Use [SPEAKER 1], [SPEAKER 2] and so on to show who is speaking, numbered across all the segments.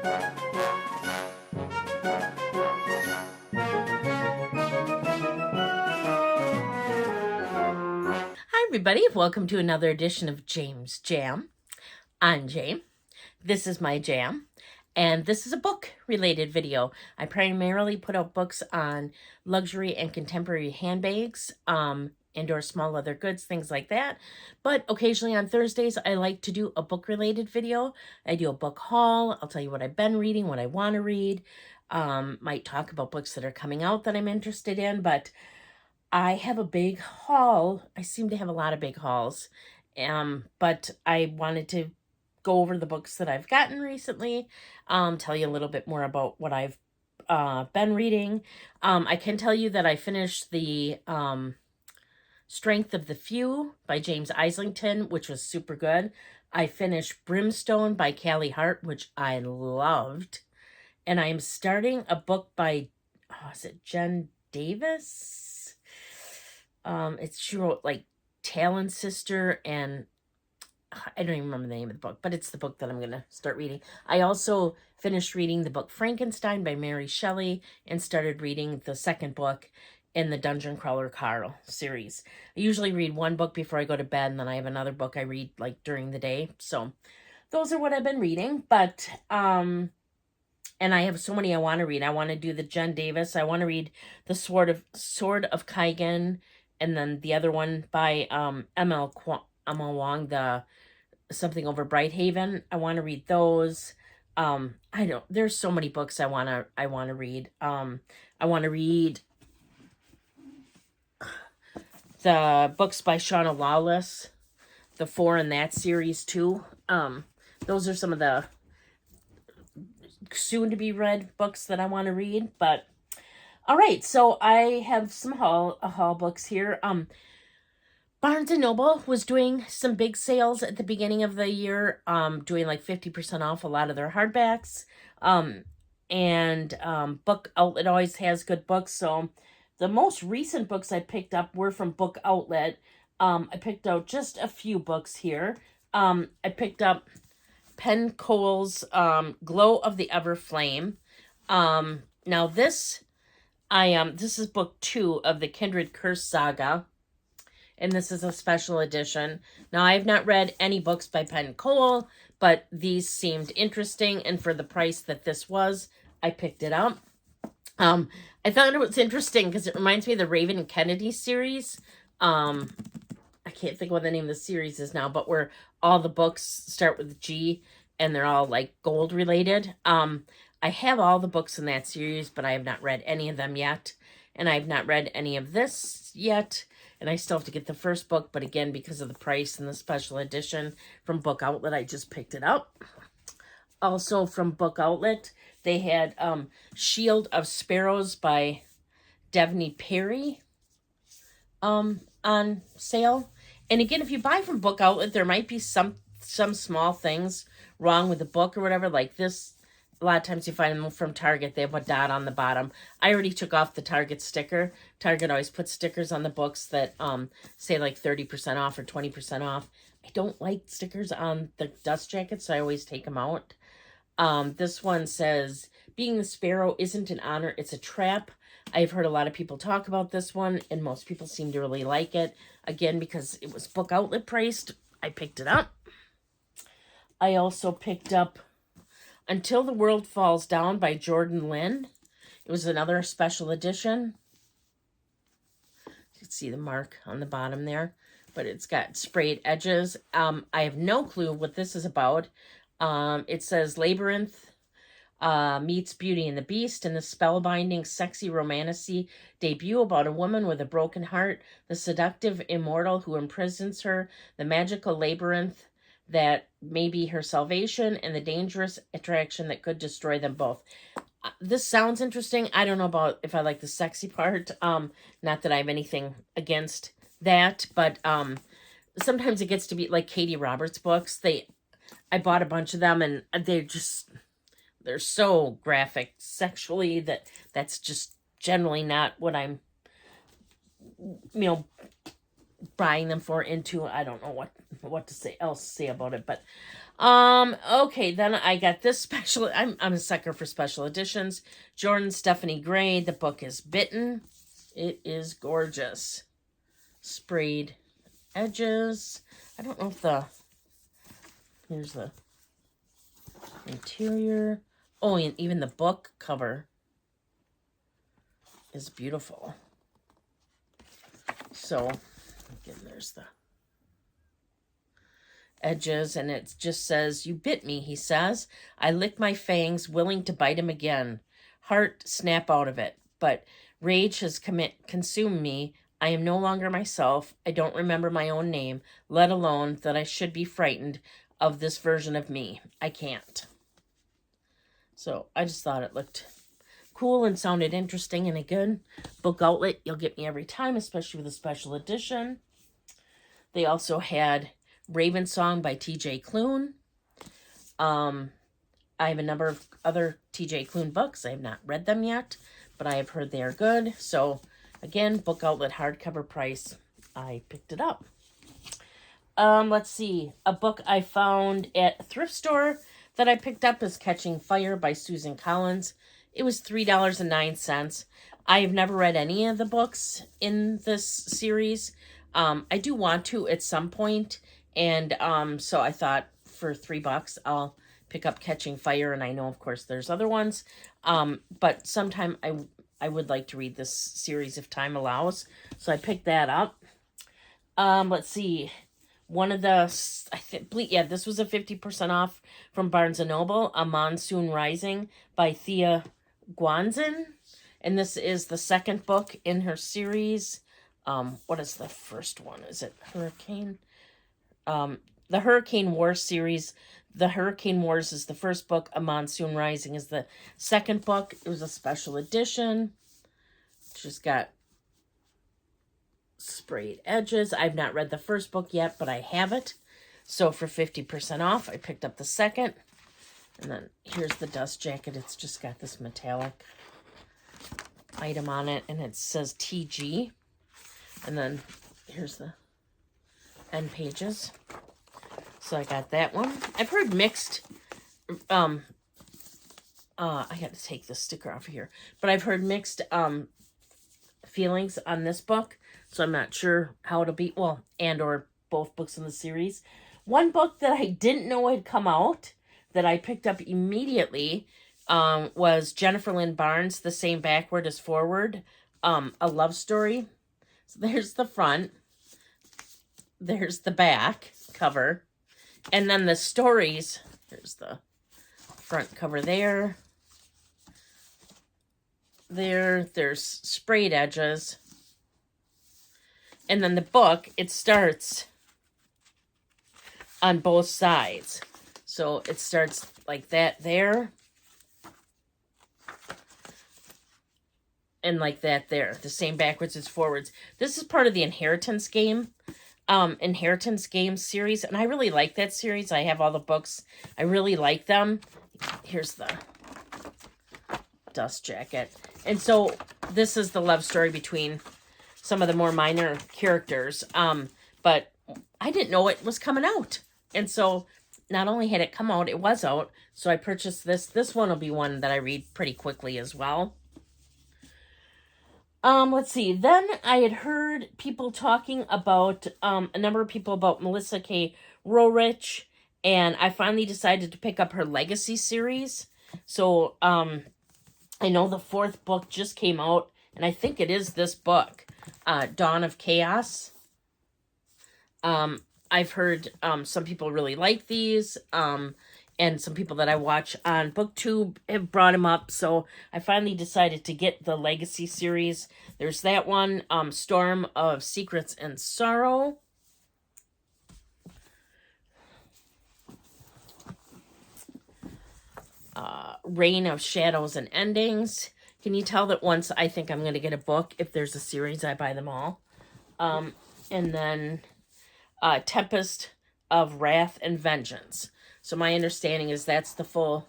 [SPEAKER 1] Hi everybody, welcome to another edition of James Jam. I'm Jame. This is my jam, and this is a book-related video. I primarily put out books on luxury and contemporary handbags, and or small leather goods, things like that. But occasionally on Thursdays, I like to do a book-related video. I do a book haul. I'll tell you what I've been reading, what I want to read. Might talk about books that are coming out that I'm interested in, but I have a big haul. I seem to have a lot of big hauls. But I wanted to go over the books that I've gotten recently, tell you a little bit more about what I've been reading. I can tell you that I finished the Strength of the Few by James Islington, which was super good. I finished Brimstone by Callie Hart, which I loved. And I'm starting a book by, is it Jen Davis? She wrote like Talon Sister, and I don't even remember the name of the book, but it's the book that I'm going to start reading. I also finished reading the book Frankenstein by Mary Shelley and started reading the second book in the Dungeon Crawler Carl series. I usually read one book before I go to bed, and then I have another book I read like during the day. So those are what I've been reading, but and I have so many I want to read. I want to do the Jen Davis. I want to read the Sword of Kaigen, and then the other one by M.L. Wong, the Something Over Brighthaven. I want to read those. There's so many books I want to read. I want to read the books by Shauna Lawless, the 4 in that series too. Those are some of the soon to be read books that I want to read. But all right, so I have some haul books here. Barnes & Noble was doing some big sales at the beginning of the year, doing like 50% off a lot of their hardbacks. Book Outlet always has good books. So the most recent books I picked up were from Book Outlet. I picked out just a few books here. I picked up Penn Cole's Glow of the Everflame. Now this is book 2 of the Kindred Curse saga, and this is a special edition. Now, I have not read any books by Penn Cole, but these seemed interesting, and for the price that this was, I picked it up. I thought it was interesting because it reminds me of the Raven and Kennedy series. I can't think what the name of the series is now, but where all the books start with G, and they're all like gold related. I have all the books in that series, but I have not read any of them yet. And I have not read any of this yet. And I still have to get the first book. But again, because of the price and the special edition from Book Outlet, I just picked it up. Also from Book Outlet, they had Shield of Sparrows by Devney Perry on sale. And again, if you buy from Book Outlet, there might be some small things wrong with the book or whatever. Like this, a lot of times you find them from Target. They have a dot on the bottom. I already took off the Target sticker. Target always puts stickers on the books that say like 30% off or 20% off. I don't like stickers on the dust jackets, so I always take them out. This one says, being the sparrow isn't an honor, it's a trap. I've heard a lot of people talk about this one, and most people seem to really like it. Again, because it was Book Outlet priced, I picked it up. I also picked up Until the World Falls Down by Jordan Lynn. It was another special edition. You can see the mark on the bottom there, but it's got sprayed edges. I have no clue what this is about. It says Labyrinth meets Beauty and the Beast in the spellbinding, sexy romantasy debut about a woman with a broken heart, the seductive immortal who imprisons her, the magical labyrinth that may be her salvation, and the dangerous attraction that could destroy them both. This sounds interesting. I don't know about if I like the sexy part. Not that I have anything against that, but sometimes it gets to be like Katie Roberts books. I bought a bunch of them, and they're so graphic sexually that's just generally not what I'm, buying them for into. I don't know what to say about it, but Okay, then I got this special. I'm a sucker for special editions. Jordan Stephanie Gray. The book is Bitten. It is gorgeous. Sprayed edges. I don't know if here's the interior. Oh, and even the book cover is beautiful. So, again, there's the edges, and it just says, "You bit me," he says. "I lick my fangs, willing to bite him again. Heart snap out of it. But rage has consumed me. I am no longer myself. I don't remember my own name, let alone that I should be frightened of this version of me. I can't." So I just thought it looked cool and sounded interesting, and a good book outlet you'll get me every time, especially with a special edition. They also had Raven Song by T.J. Klune. I have a number of other T.J. Klune books. I have not read them yet, but I have heard they are good. So, again, book outlet hardcover price. I picked it up. Let's see. A book I found at a thrift store that I picked up is Catching Fire by Susan Collins. It was $3.09. I have never read any of the books in this series. I do want to at some point, and so I thought for $3 I'll pick up Catching Fire, and I know of course there's other ones, but sometime I would like to read this series if time allows, so I picked that up. Let's see. One of the, this was a 50% off from Barnes & Noble, A Monsoon Rising by Thea Guanzin. And this is the second book in her series. What is the first one? Is it Hurricane? The Hurricane Wars series. The Hurricane Wars is the first book. A Monsoon Rising is the second book. It was a special edition. She's got sprayed edges. I've not read the first book yet, but I have it. So for 50% off, I picked up the second. And then here's the dust jacket. It's just got this metallic item on it, and it says TG. And then here's the end pages. So I got that one. I've heard mixed, I got to take this sticker off of here, but I've heard mixed feelings on this book, so I'm not sure how it'll be. Well, and or both books in the series. One book that I didn't know had come out that I picked up immediately was Jennifer Lynn Barnes, The Same Backward as Forward, a love story. So there's the front, there's the back cover, and then the stories. There's the front cover there. There's sprayed edges. And then the book, it starts on both sides. So it starts like that there. And like that there. The same backwards as forwards. This is part of the Inheritance Game. Inheritance Game series. And I really like that series. I have all the books. I really like them. Here's the dust jacket. And so this is the love story between some of the more minor characters. But I didn't know it was coming out. And so not only had it come out, it was out. So I purchased this. This one will be one that I read pretty quickly as well. Let's see. Then I had heard people talking about, a number of people about Melissa K. Roerich, and I finally decided to pick up her Legacy series. So, I know the fourth book just came out, and I think it is this book, Dawn of Chaos. I've heard, some people really like these, and some people that I watch on BookTube have brought them up. So I finally decided to get the Legacy series. There's that one, Storm of Secrets and Sorrow. Reign of Shadows and Endings. Can you tell that once I think I'm going to get a book, if there's a series, I buy them all. And then Tempest of Wrath and Vengeance. So my understanding is that's the full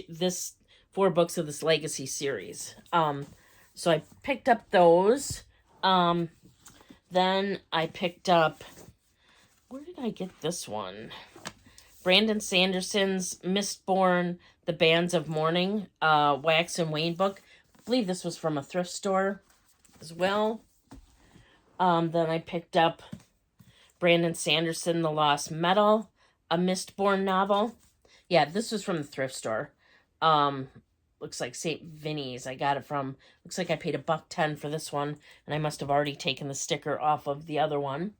[SPEAKER 1] this 4 books of this Legacy series. So I picked up those. Then I picked up, where did I get this one? Brandon Sanderson's Mistborn, The Bands of Mourning, Wax and Wayne book. I believe this was from a thrift store as well. Then I picked up Brandon Sanderson, The Lost Metal, a Mistborn novel. Yeah, this was from the thrift store. Looks like St. Vinny's. I got it from, looks like I paid $1.10 for this one, and I must have already taken the sticker off of the other one.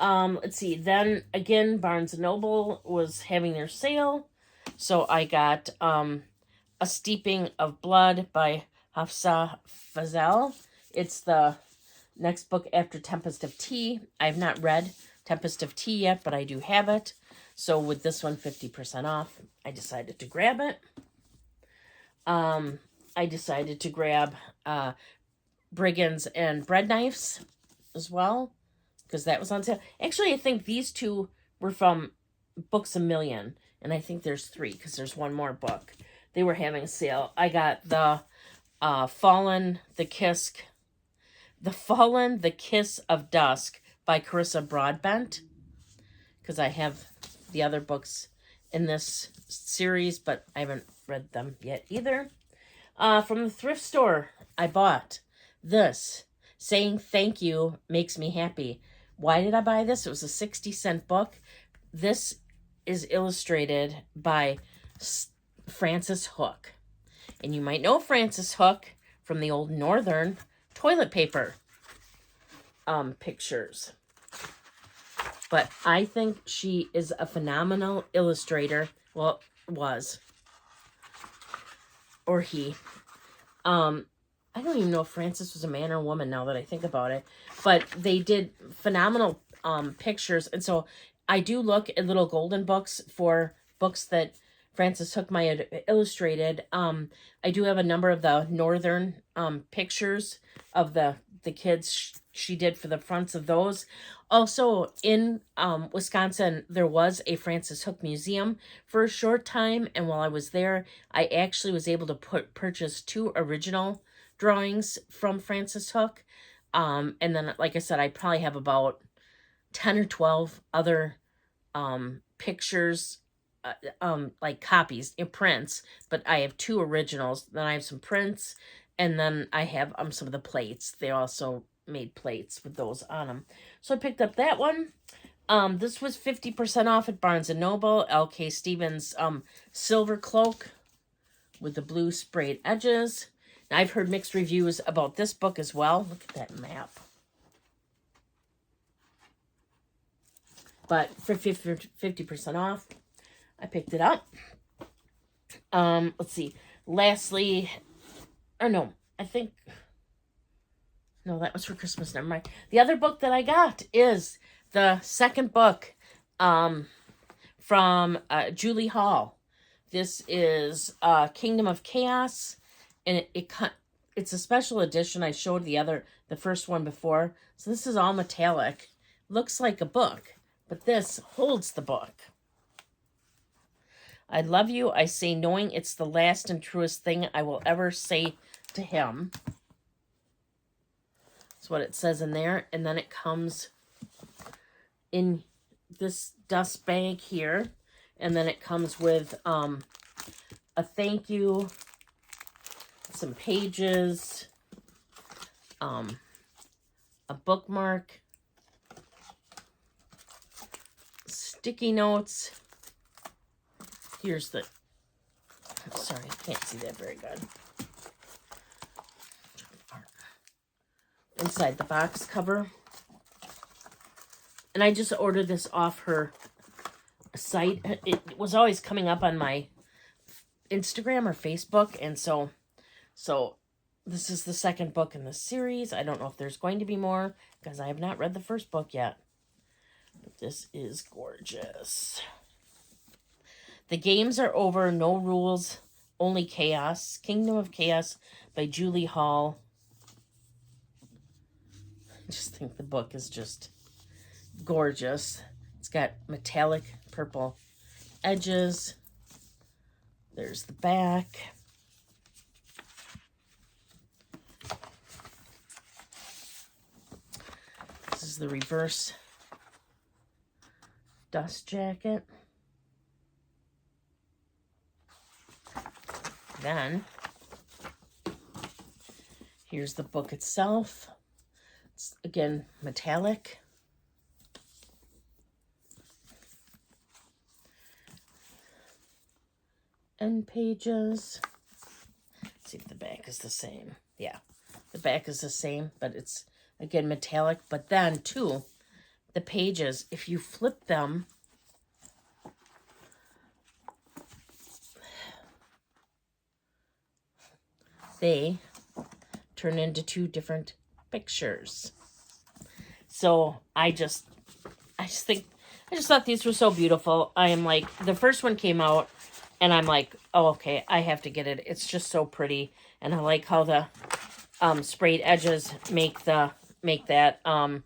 [SPEAKER 1] Let's see, then again, Barnes & Noble was having their sale, so I got A Steeping of Blood by Hafsa Fazel. It's the next book after Tempest of Tea. I have not read Tempest of Tea yet, but I do have it. So with this one 50% off, I decided to grab it. I decided to grab Brigands and Bread Knives as well, because that was on sale. Actually, I think these two were from Books A Million, and I think there's 3, because there's one more book. They were having a sale. I got the Fallen, the Kiss of Dusk by Carissa Broadbent, because I have the other books in this series, but I haven't read them yet either. From the thrift store, I bought this, Saying Thank You Makes Me Happy. Why did I buy this? It was a 60-cent book. This is illustrated by Francis Hook. And you might know Francis Hook from the old Northern toilet paper pictures. But I think she is a phenomenal illustrator. Well, was. Or he. I don't even know if Francis was a man or a woman now that I think about it. But they did phenomenal pictures. And so I do look at little golden books for books that Francis Hook might have illustrated. I do have a number of the Northern pictures of the kids she did for the fronts of those. Also, in Wisconsin, there was a Francis Hook museum for a short time, and while I was there, I actually was able to purchase 2 original drawings from Francis Hook. And then, like I said, I probably have about 10 or 12 other pictures, like copies, prints, but I have 2 originals. Then I have some prints, and then I have some of the plates. They also made plates with those on them. So I picked up that one. This was 50% off at Barnes & Noble. L.K. Stevens Silver Cloak with the blue sprayed edges. Now, I've heard mixed reviews about this book as well. Look at that map. But for 50% off, I picked it up. Let's see. Lastly, or no, I think... No, that was for Christmas. Never mind. The other book that I got is the second book from Julie Hall. This is Kingdom of Chaos, and it's a special edition. I showed the first one before. So this is all metallic. Looks like a book, but this holds the book. I love you, I say, knowing it's the last and truest thing I will ever say to him. That's what it says in there. And then it comes in this dust bag here. And then it comes with a thank you, some pages, a bookmark, sticky notes. Here's the, sorry, I can't see that very good. Inside the box cover. And I just ordered this off her site. It was always coming up on my Instagram or Facebook. And so this is the second book in the series. I don't know if there's going to be more because I have not read the first book yet. But this is gorgeous. The games are over. No rules, only chaos. Kingdom of Chaos by Julie Hall. I just think the book is just gorgeous. It's got metallic purple edges. There's the back. This is the reverse dust jacket. Then, here's the book itself. It's, again, metallic. End pages. Let's see if the back is the same. Yeah, the back is the same, but it's, again, metallic. But then, too, the pages, if you flip them, they turn into two different pictures. So I just thought these were so beautiful. I am like, the first one came out and I'm like, oh, okay, I have to get it. It's just so pretty. And I like how the sprayed edges make that, let's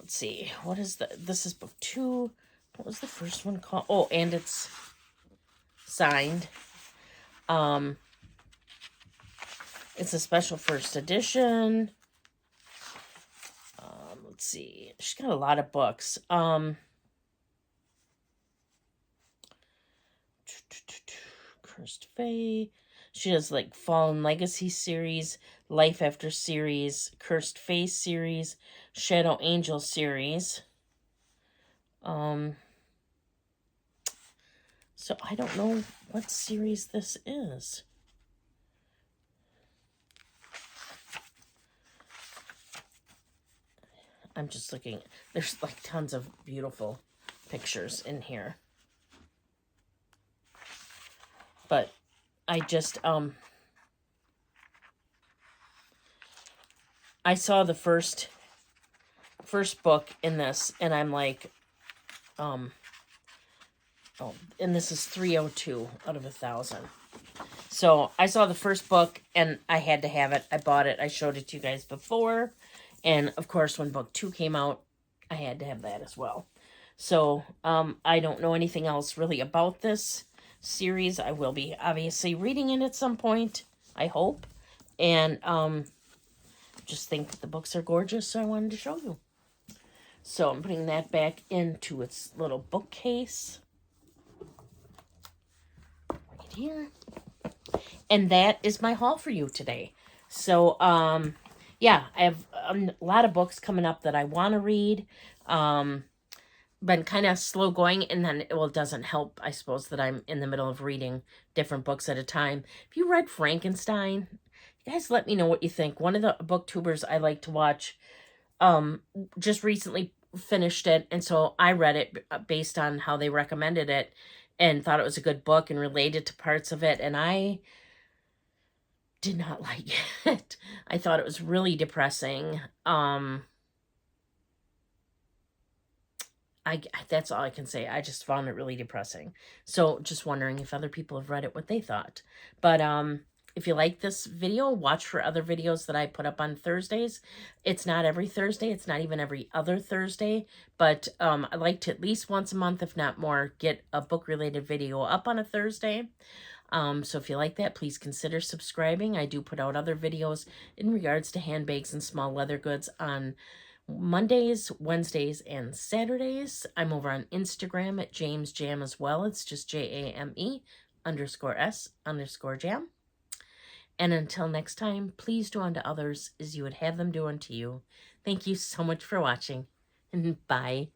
[SPEAKER 1] see, what is this is book 2. What was the first one called? Oh, and it's signed. It's a special first edition. Let's see. She's got a lot of books. Cursed Fae. She has like Fallen Legacy series, Life After series, Cursed Fae series, Shadow Angel series. So I don't know what series this is. I'm just looking. There's like tons of beautiful pictures in here. But I just, I saw the first book in this, and I'm like, oh, and this is 302 out of 1,000. So I saw the first book, and I had to have it. I bought it. I showed it to you guys before. And, of course, when book 2 came out, I had to have that as well. So, I don't know anything else really about this series. I will be obviously reading it at some point, I hope. And, just think the books are gorgeous, so I wanted to show you. So, I'm putting that back into its little bookcase. Right here. And that is my haul for you today. So, yeah, I have a lot of books coming up that I want to read. Been kind of slow going, and then, well, it doesn't help, I suppose, that I'm in the middle of reading different books at a time. If you read Frankenstein, you guys let me know what you think. One of the booktubers I like to watch just recently finished it, and so I read it based on how they recommended it and thought it was a good book and related to parts of it, and I did not like it. I thought it was really depressing. That's all I can say. I just found it really depressing. So just wondering if other people have read it, what they thought. But if you like this video, watch for other videos that I put up on Thursdays. It's not every Thursday. It's not even every other Thursday. But I like to at least once a month, if not more, get a book-related video up on a Thursday. So if you like that, please consider subscribing. I do put out other videos in regards to handbags and small leather goods on Mondays, Wednesdays, and Saturdays. I'm over on Instagram at James Jam as well. It's just JAME_S_Jam. And until next time, please do unto others as you would have them do unto you. Thank you so much for watching, and bye.